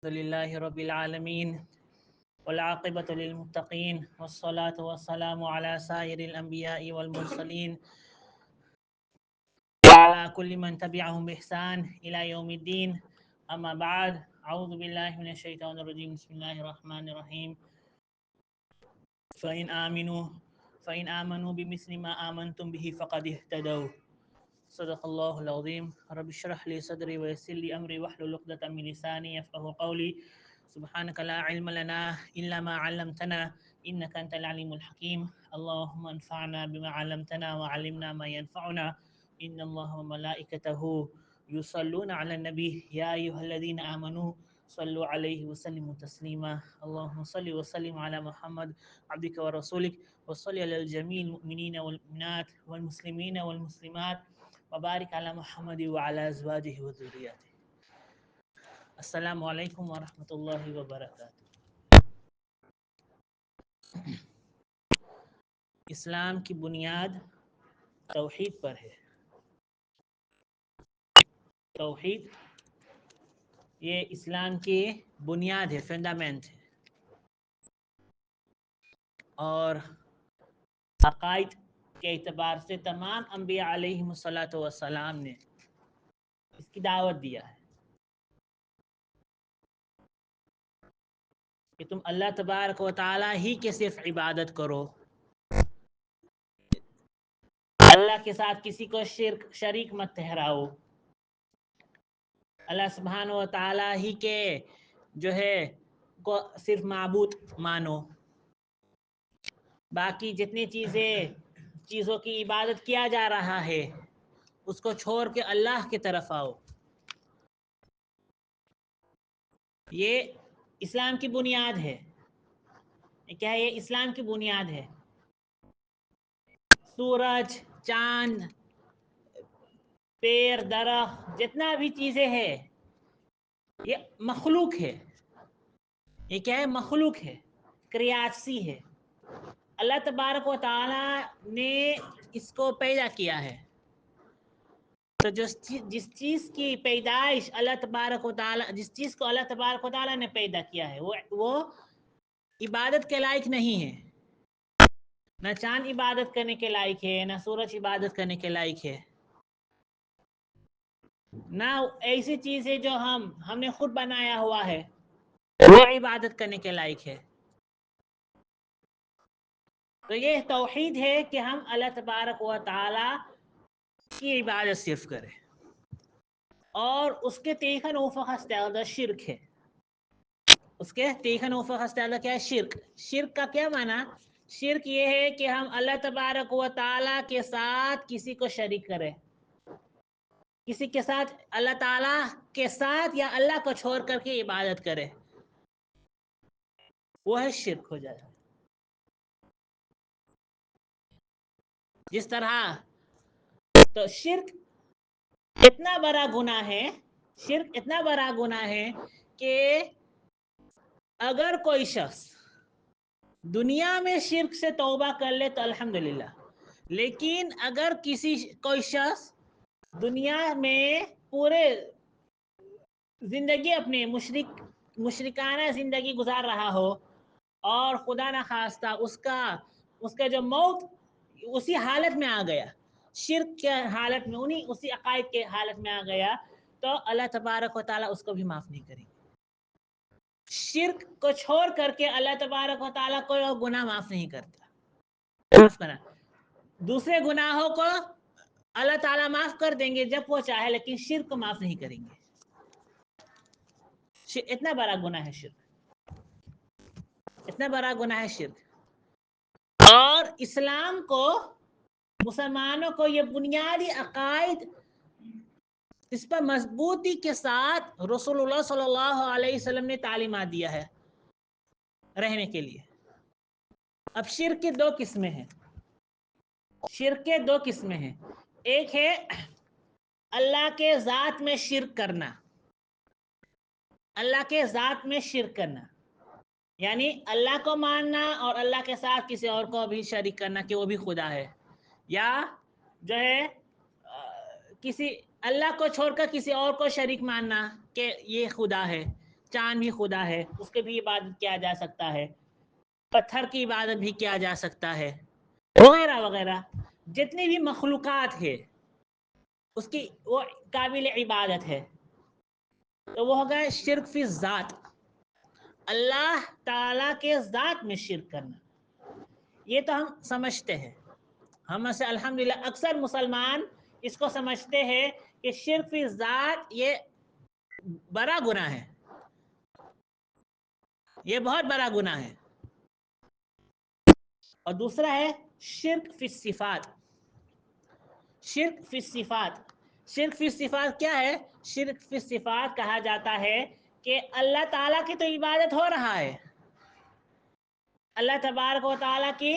الحمد لله رب العالمين والعاقبة للمتقين والصلاة والسلام على سائر الأنبياء والمرسلين وعلى كل من تبعهم بإحسان إلى يوم الدين. أما بعد، أعوذ بالله من الشيطان الرجيم. بسم الله الرحمن الرحيم. فإن آمنوا بمثل ما آمنتم به فقد اهتدوا. صدق الله العظيم. رب اشرح لي صدري ويسر لي أمري واحلل عقدة من لساني يفقهوا قولي. سبحانك لا علم لنا إلا ما علمتنا إنك أنت العليم الحكيم. اللهم انفعنا بما علمتنا وعلمنا ما ينفعنا. إن الله وملائكته يصلون على النبي يا أيها الذين آمنوا صلوا عليه وسلموا تسليما. اللهم صل وسلم على محمد عبدك ورسولك، وصل على الجميع المؤمنين والمؤمنات والمسلمين والمسلمات، وبارك على محمد وعلى أزواجه وذرياته. السلام علیکم ورحمۃ اللہ وبرکاتہ. اسلام کی بنیاد توحید پر ہے. توحید یہ اسلام کی بنیاد ہے، فنڈامنٹ ہے. اور عقائد کے اعتبار سے تمام انبیاء علیہم الصلاۃ والسلام نے اس کی دعوت دیا ہے کہ تم اللہ تبارک و تعالیٰ ہی کے صرف عبادت کرو، اللہ کے ساتھ کسی کو شریک مت ٹھہراؤ، اللہ سبحانہ و تعالیٰ ہی کے جو ہے کو صرف معبود مانو. باقی جتنی چیزوں کی عبادت کیا جا رہا ہے اس کو چھوڑ کے اللہ کی طرف آؤ. یہ اسلام کی بنیاد ہے. کیا ہے؟ یہ اسلام کی بنیاد ہے. سورج، چاند، پیڑ، درخت، جتنا بھی چیزیں ہیں یہ مخلوق ہے. یہ کیا ہے؟ مخلوق ہے، کریاسی ہے. اللہ تبارک و تعالی نے اس کو پیدا کیا ہے. تو جس چیز کی پیدائش اللہ تبارک و تعالی، جس چیز کو اللہ تبارک و تعالی نے پیدا کیا ہے وہ عبادت کے لائق نہیں ہے. نہ چاند عبادت کرنے کے لائق ہے، نہ سورج عبادت کرنے کے لائق ہے، نہ ایسی چیز ہے جو ہم نے خود بنایا ہوا ہے وہ عبادت کرنے کے لائق ہے. تو یہ توحید ہے کہ ہم اللہ تبارک و تعالی کی عبادت صرف کریں. اور اس کے تیکن اوفق شرک ہے. اس کے تیکن اوفق کیا ہے؟ شرک. شرک کا کیا معنی؟ شرک یہ ہے کہ ہم اللہ تبارک و تعالی کے ساتھ کسی کو شریک کریں، کسی کے ساتھ، اللہ تعالی کے ساتھ یا اللہ کو چھوڑ کر کے عبادت کرے، وہ ہے شرک ہو جائے. جس طرح تو شرک اتنا بڑا گناہ ہے، شرک اتنا بڑا گناہ ہے کہ اگر کوئی شخص دنیا میں شرک سے توبہ کر لے تو الحمدللہ، لیکن اگر کوئی شخص دنیا میں پورے زندگی اپنے مشرکانہ زندگی گزار رہا ہو اور خدا نخواستہ اس کا جو موت اسی حالت میں آ گیا، شرک کے حالت میں، اسی عقائد کے حالت میں آ گیا، تو اللہ تبارک و تعالیٰ اس کو بھی معاف نہیں کریں گے. شرک کو چھوڑ کر کے اللہ تبارک و تعالیٰ کوئی اور گناہ معاف نہیں کرتا. معاف کرنا دوسرے گناہوں کو اللہ تعالیٰ معاف کر دیں گے جب وہ چاہے، لیکن شرک کو معاف نہیں کریں گے. اتنا بڑا گناہ ہے شرک، اتنا بڑا گناہ ہے شرک. اور اسلام کو، مسلمانوں کو یہ بنیادی عقائد اس پر مضبوطی کے ساتھ رسول اللہ صلی اللہ علیہ وسلم نے تعلیمات دیا ہے رہنے کے لیے. اب شرک کے دو قسمیں ہیں. شرک کے دو قسمیں ہیں. ایک ہے اللہ کے ذات میں شرک کرنا. اللہ کے ذات میں شرک کرنا یعنی اللہ کو ماننا اور اللہ کے ساتھ کسی اور کو بھی شریک کرنا کہ وہ بھی خدا ہے، یا جو ہے کسی اللہ کو چھوڑ کر کسی اور کو شریک ماننا کہ یہ خدا ہے. چاند بھی خدا ہے، اس کی بھی عبادت کیا جا سکتا ہے، پتھر کی عبادت بھی کیا جا سکتا ہے، وغیرہ وغیرہ جتنی بھی مخلوقات ہے اس کی وہ قابل عبادت ہے. تو وہ ہوگا شرک فی ذات، اللہ تعالیٰ کے ذات میں شرک کرنا. یہ تو ہم سمجھتے ہیں، ہم سے الحمدللہ اکثر مسلمان اس کو سمجھتے ہیں کہ شرک فی ذات یہ بڑا گناہ ہے، یہ بہت بڑا گناہ ہے. اور دوسرا ہے شرک فی الصفات. شرک فی الصفات، شرک فی الصفات کیا ہے؟ شرک فی الصفات کہا جاتا ہے کہ اللہ تعالیٰ کی تو عبادت ہو رہا ہے، اللہ تبارک و تعالیٰ کی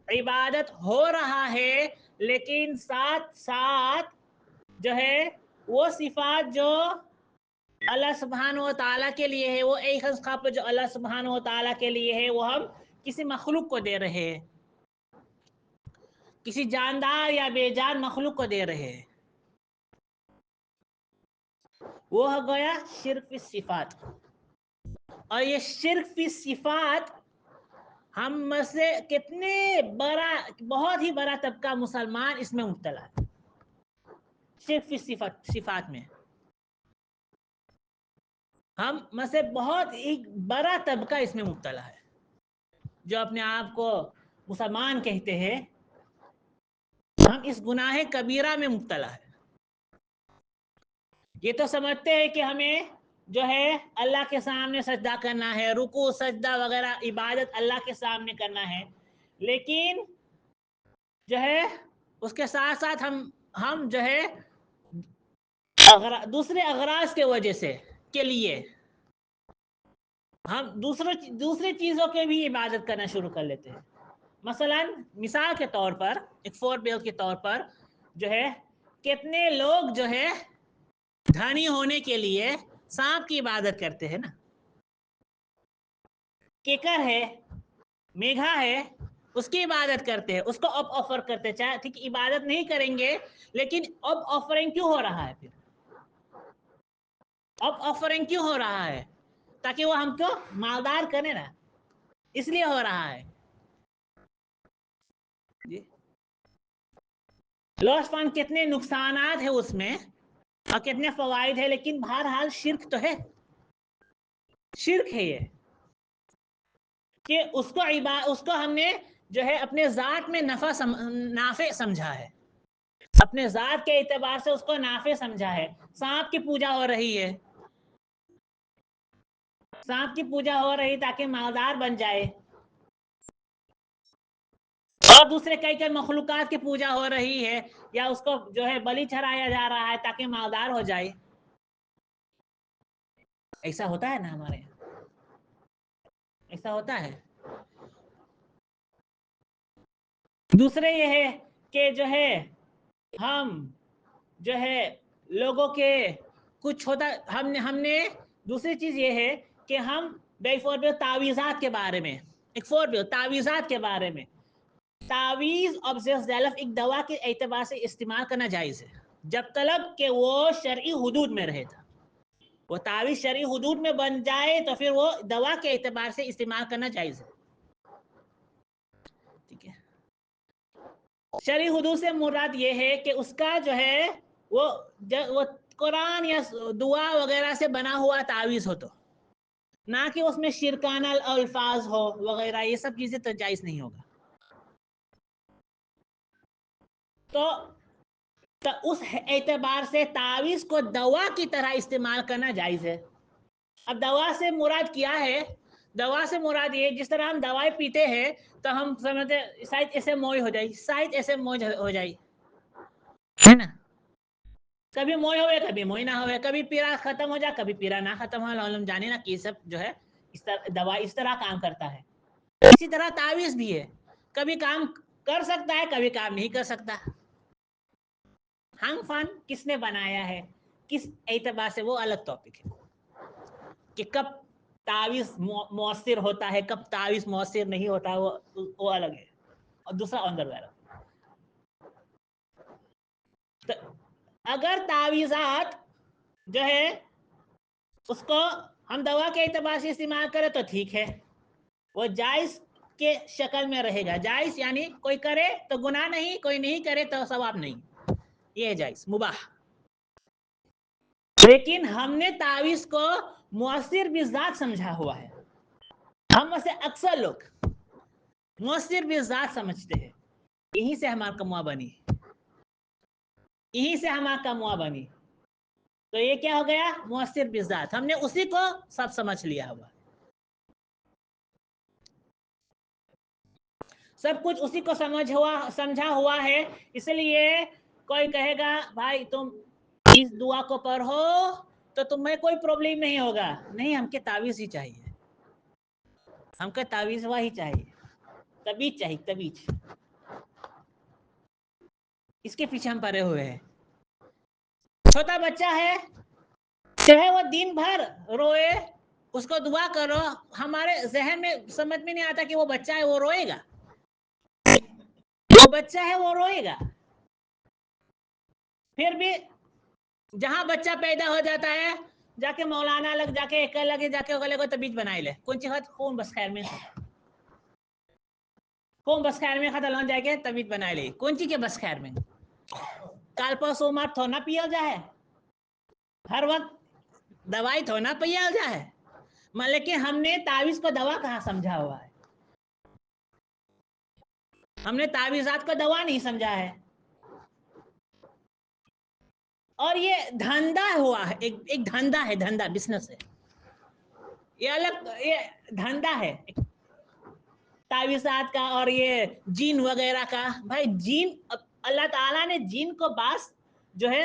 عبادت ہو رہا ہے، لیکن ساتھ ساتھ جو ہے وہ صفات جو اللہ سبحانہ و تعالیٰ کے لیے ہے، وہ ایک خاص جو اللہ سبحانہ و تعالیٰ کے لیے ہے، وہ ہم کسی مخلوق کو دے رہے ہیں، کسی جاندار یا بے جان مخلوق کو دے رہے ہیں. وہ ہو گیا شرک فی الصفات. اور یہ شرک فی الصفات ہم میں سے کتنے بڑا، بہت ہی بڑا طبقہ مسلمان اس میں مبتلا ہے، شرک فی صفات میں. ہم میں سے بہت ایک بڑا طبقہ اس میں مبتلا ہے، جو اپنے آپ کو مسلمان کہتے ہیں، ہم اس گناہ کبیرہ میں مبتلا ہے. یہ تو سمجھتے ہیں کہ ہمیں جو ہے اللہ کے سامنے سجدہ کرنا ہے، رکوع سجدہ وغیرہ عبادت اللہ کے سامنے کرنا ہے، لیکن جو ہے اس کے ساتھ ساتھ ہم جو ہے دوسرے اغراض کے وجہ سے کے لیے ہم دوسری چیزوں کے بھی عبادت کرنا شروع کر لیتے ہیں. مثلا مثال کے طور پر، ایک فور بیل کے طور پر جو ہے کتنے لوگ جو ہے دھنی ہونے کے لیے سانپ کی عبادت کرتے ہیں نا. کیکر ہے، میگھا ہے، اس کی عبادت کرتے ہیں، اس کو اب آفر کرتے ہیں. چاہے ٹھیک عبادت نہیں کریں گے، لیکن اب آفرنگ کیوں ہو رہا ہے؟ پھر اب آفرنگ کیوں ہو رہا ہے؟ تاکہ وہ ہم کو مالدار کرے نا، اس لیے ہو رہا ہے. جی لوس فن کتنے نقصانات ہیں اس میں اور کتنے فوائد ہیں، لیکن بہرحال شرک تو ہے، شرک ہے یہ کہ اس کو ہم نے جو ہے اپنے ذات میں نافع سمجھا ہے، اپنے ذات کے اعتبار سے اس کو نافع سمجھا ہے. سانپ کی پوجا ہو رہی ہے، سانپ کی پوجا ہو رہی تاکہ مالدار بن جائے، اور دوسرے کئی مخلوقات کی پوجا ہو رہی ہے، یا اس کو جو ہے بلی چڑھایا جا رہا ہے تاکہ مالدار ہو جائے. ایسا ہوتا ہے نا ہمارے یہاں، ایسا ہوتا ہے. دوسرے یہ ہے کہ جو ہے ہم جو ہے لوگوں کے کچھ ہوتا، ہم نے دوسری چیز یہ ہے کہ ہم بے فور تعویذات کے بارے میں، تعویذات کے بارے میں، تعویذ ایک دوا کے اعتبار سے استعمال کرنا جائز ہے، جب تک کہ وہ شرعی حدود میں رہے تھا. وہ تعویذ شرعی حدود میں بن جائے تو پھر وہ دوا کے اعتبار سے استعمال کرنا جائز ہے. ٹھیک ہے، شرعی حدود سے مراد یہ ہے کہ اس کا جو ہے وہ قرآن یا دعا وغیرہ سے بنا ہوا تعویذ ہو، تو نہ کہ اس میں شرکانہ الفاظ ہو وغیرہ، یہ سب چیزیں تو جائز نہیں ہوگا. تو اس اعتبار سے تعویذ کو دوا کی طرح استعمال کرنا جائز ہے. اب دوا سے مراد کیا ہے؟ دوا سے مراد یہ، جس طرح ہم دوائی پیتے ہیں تو ہم سمجھتے شاید ایسے موئی ہو جائے، شاید ایسے موج ہو جائے، ہے نا. کبھی موئی ہوئے کبھی موئی نہ ہوئے، کبھی پیرا ختم ہو جائے کبھی پیرا نہ ختم ہو. علم جانے نا کہ یہ سب جو ہے دوا اس طرح کام کرتا ہے. اسی طرح تعویذ بھی ہے، کبھی کام کر سکتا ہے کبھی کام نہیں کر سکتا. ہنگ فن کس نے بنایا ہے، کس اعتبار سے، وہ الگ ٹاپک ہے کہ کب تعویذ مؤثر ہوتا ہے کب تعویذ مؤثر نہیں ہوتا ہے، وہ الگ ہے. اور دوسرا اندر وغیرہ، اگر تعویذات جو ہے اس کو ہم دوا کے اعتبار سے استعمال کریں تو ٹھیک ہے، وہ جائز کے شکل میں رہے گا. جائز یعنی کوئی کرے تو گناہ نہیں، کوئی نہیں کرے تو ثواب نہیں، یہ جائز مباح. لیکن ہم نے تعویذ کو مؤثر بذات سمجھا ہوا ہے. ہم میں سے اکثر لوگ مؤثر بذات سمجھتے ہیں، یہیں سے ہمارا کموا بنی، یہیں سے ہمارا کموا بنی. تو یہ کیا ہو گیا؟ مؤثر بذات. ہم نے اسی کو سب سمجھ لیا ہوا، سب کچھ اسی کو سمجھا ہوا ہے. اس لیے کوئی کہے گا بھائی تم اس دعا کو پڑھو تو تمہیں کوئی پرابلم نہیں ہوگا. نہیں، ہم کے تعویذ ہی چاہیے، ہم کو تعویذ ہی چاہیے، تبیج چاہیے، تبیج. اس کے پیچھے ہم پڑے ہوئے ہیں. چھوٹا بچہ ہے، چاہے وہ دن بھر روئے، اس کو دعا کرو، ہمارے ذہن میں سمجھ میں نہیں آتا کہ وہ بچہ ہے وہ روئے گا. وہ بچہ ہے وہ روئے گا. پھر بھی جہاں بچہ پیدا ہو جاتا ہے جا کے مولانا لگ جا کے ایک لگے جا کے اگلے کو تبیج بنائی لے. کون سی خط کون بس خیر میں کون بس خیر میں خط الان جائے کے تبیج بنائی لے. کون سی کے بس خیر میں کال پر سومار تھونا پیا جائے، ہر وقت دوائی تھونا پیا جائے. لیکن ہم نے تعویذ کو دوا کہاں سمجھا ہوا ہے؟ ہم نے تعویذات کو دوا نہیں سمجھا ہے. اور یہ دھندا ہوا ہے، ایک دھندا ہے، دھندا بزنس ہے. یہ الگ، یہ دھندا ہے تعویذات کا اور یہ جین وغیرہ کا. بھائی جین، اللہ تعالیٰ نے جین کو باس جو ہے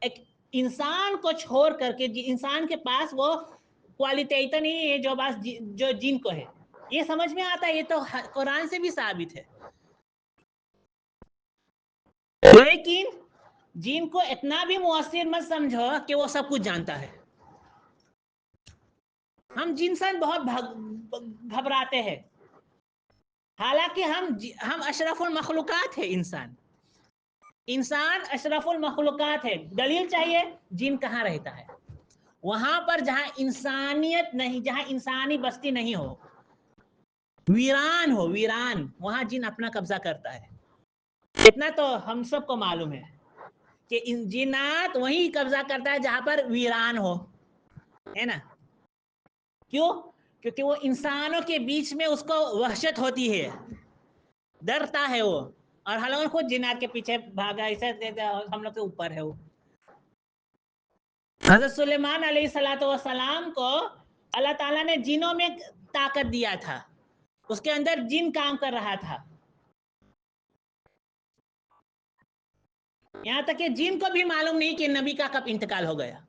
ایک انسان کو چھوڑ کر کے، انسان کے پاس وہ کوالٹی تو نہیں ہے جو بس جو جن کو ہے. یہ سمجھ میں آتا ہے، یہ تو قرآن سے بھی ثابت ہے. لیکن جن کو اتنا بھی مؤثر مت سمجھو کہ وہ سب کچھ جانتا ہے. ہم جن سے بہت گھبراتے ہیں، حالانکہ ہم اشرف المخلوقات ہے. انسان اشرف المخلوقات ہے. دلیل چاہیے؟ جن کہاں رہتا ہے؟ وہاں پر جہاں انسانیت نہیں، جہاں انسانی بستی نہیں ہو، ویران ہو، ویران، وہاں جن اپنا قبضہ کرتا ہے. اتنا تو ہم سب کو معلوم ہے کہ جنات وہیں قبضہ کرتا ہے جہاں پر ویران ہو، ہے نا؟ کیوں؟ کیونکہ وہ انسانوں کے بیچ میں اس کو وحشت ہوتی ہے، ڈرتا ہے وہ. اور حالانکہ خود جنات کے پیچھے بھاگا، اسے ہم لوگ کے اوپر ہے وہ. حضرت سلیمان علیہ السلام کو اللہ تعالیٰ نے جنوں میں طاقت دیا تھا، اس کے اندر جن کام کر رہا تھا. یہاں تک کہ جن کو بھی معلوم نہیں کہ نبی کا کب انتقال ہو گیا.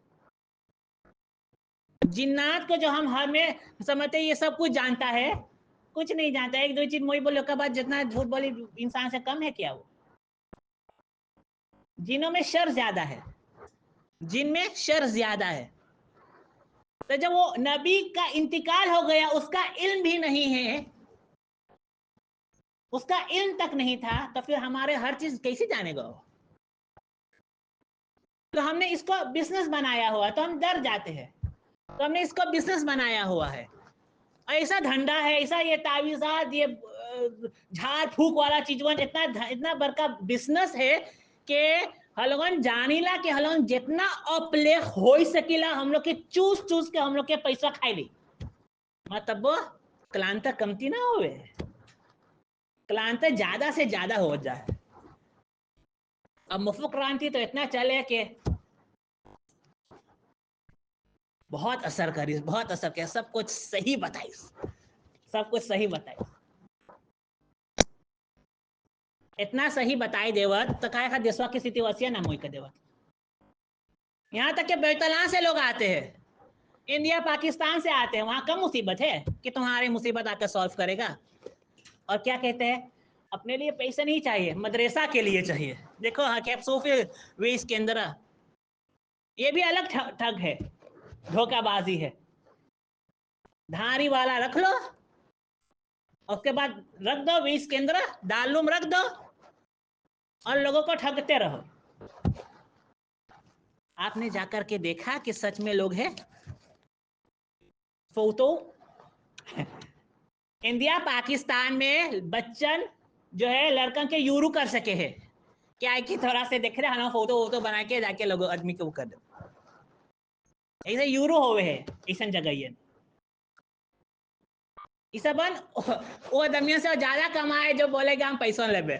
جنات کو جو ہمیں سمجھتے یہ سب کچھ جانتا ہے، کچھ نہیں جانتا. ایک دو چیز موئی بولو کے بعد جتنا جھوٹ بولی انسان سے کم ہے کیا وہ؟ جنوں میں شر زیادہ ہے، جن میں شر زیادہ ہے. تو جب وہ نبی کا انتقال ہو گیا، اس کا علم بھی نہیں ہے، اس کا علم تک نہیں تھا، تو پھر ہمارے ہر چیز کیسے جانے گا؟ تو ہم نے اس کو بزنس بنایا ہوا، تو ہم ڈر جاتے ہیں. تو ہم نے اس کو بزنس بنایا ہوا ہے. ایسا دھندا ہے، ایسا یہ تعویذات، یہ جھاڑ پھونک والا چیز اتنا بڑا بزنس ہے کہ ہلون جانیلا کہ ہلون جتنا اپلے ہوئی سکیلا ہم لوگ کے چوس کے ہم لوگ کے پیسہ کھائی لی. مطلب کلانتا کمتی نہ ہوئے، کلانتا زیادہ سے زیادہ ہو جائے. اب مفو کرانتی تو اتنا چلے کہ بہت اثر کری، بہت اثر کیا. سب کچھ صحیح بتائیس، سب کچھ صحیح بتائیس. اتنا صحیح بتائی دیوت تو کہا دیسوا کی ستیہ وسیع نہ موئی کا دیوت. یہاں تک کہ بیت اللہ سے لوگ آتے ہیں، انڈیا پاکستان سے آتے ہیں. وہاں کم مصیبت ہے کہ تمہاری مصیبت آ کر سالو کرے گا. اور کیا کہتے ہیں؟ اپنے لیے پیسے نہیں چاہیے، مدرسہ کے لیے چاہیے. دیکھو صوفی ویس کے اندر یہ بھی الگ ٹھگ ہے، دھوکہ بازی ہے. دھاری والا رکھ لو، اس کے بعد رکھ دو 20 کے اندر دالوم رکھ دو اور لوگوں کو ٹھگتے رہو. آپ نے جا کر کے دیکھا کہ سچ میں لوگ ہیں؟ فوٹو انڈیا پاکستان میں بچن جو ہے لڑکن کے یورو کر سکے ہے کیا ہے کہ تھوڑا سے دیکھ رہے ہم فوٹو ووٹو بنا کے جا کے لوگ آدمی کے وہ کر دو ایسے یورو ہوئے ہے ایسن جگہ یہ اسا بن وہ دمیوں سے زیادہ کمائے جو بولے کہ ہم پیسوں لے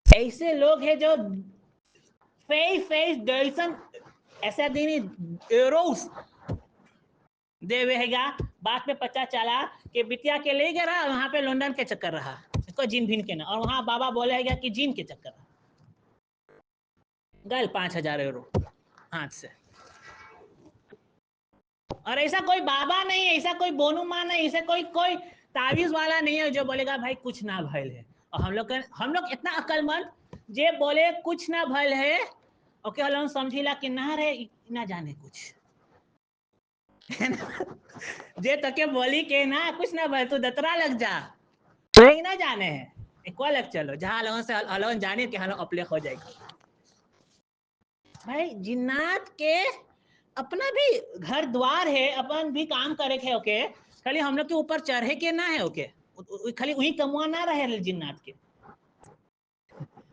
ایسے لوگ ہیں جو فیس ڈیلسن ایسا دینی ایروس دے ہوئے گا بعد میں پتا چلا کہ بٹیا کے لے گیا رہا وہاں پہ لنڈن کے چکر رہا اس کو جین بھین کے نا اور وہاں بابا بولے گا کہ جین کے چکر رہا گل 5,000 یورو ہاتھ سے اور ایسا کوئی بابا نہیں ہے ایسا کوئی بونو ماں نہیں ایسا کوئی تعویذ والا نہیں ہے جو بولے گا بھائی کچھ نہ بھل ہے اور ہم لوگ اتنا عقل مند جے بولے کچھ نہ بھل ہے اوکے ہم سمجھیلا کہ نہ رے نہ جانے کچھ جے تکے بولی کہ نا کچھ نہ بھل تو دترا لگ جا نہیں نہ جانے ہیں ایک الگ چلو جہاں لوگوں سے الگ جانے کہ ہم اپلے ہو جائے گا بھائی جنات کے اپنا بھی گھر دوار ہے اپن بھی کام کرے تھے اوکے خالی ہم لوگ کے اوپر چڑھے کے نہ ہے اوکے خالی وہی کموا نہ رہے جنات کے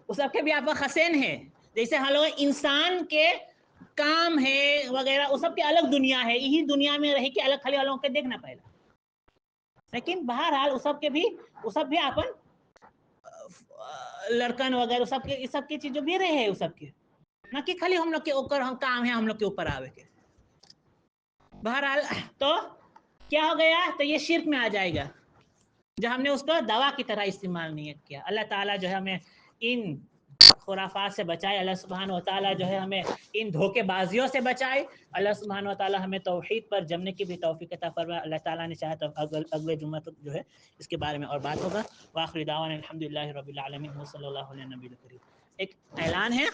وہ سب کے بھی آپ کا حسین ہے جیسے ہم لوگ انسان کے کام ہے وغیرہ وہ سب کی الگ دنیا ہے یہی دنیا میں رہ کے الگ خالی والوں کے دیکھنا پہلا لیکن بہرحال وہ سب بھی اپن لڑکن وغیرہ سب کی چیزوں بھی رہے ہیں وہ سب کے نہ کہ خالی ہم لوگ کے اوپر ہم کام ہے ہم لوگ کے اوپر آوے کے بہرحال تو کیا ہو گیا تو یہ شرک میں آ جائے گا جو ہم نے اس کو دوا کی طرح استعمال نہیں کیا اللہ تعالیٰ جو ہے ہمیں ان خرافات سے بچائے اللہ سبحانہ و تعالیٰ جو ہے ہمیں ان دھوکے بازیوں سے بچائے اللہ سبحانہ و تعالیٰ ہمیں توحید پر جمنے کی بھی توفیق عطا فرمائے اللہ تعالیٰ نے چاہا تو اگلے جمعہ تک جو ہے اس کے بارے میں اور بات ہوگا وآخر دعوانا الحمدللہ رب العالمین صلی اللہ علیہ نبی الکریم ایک اعلان ہے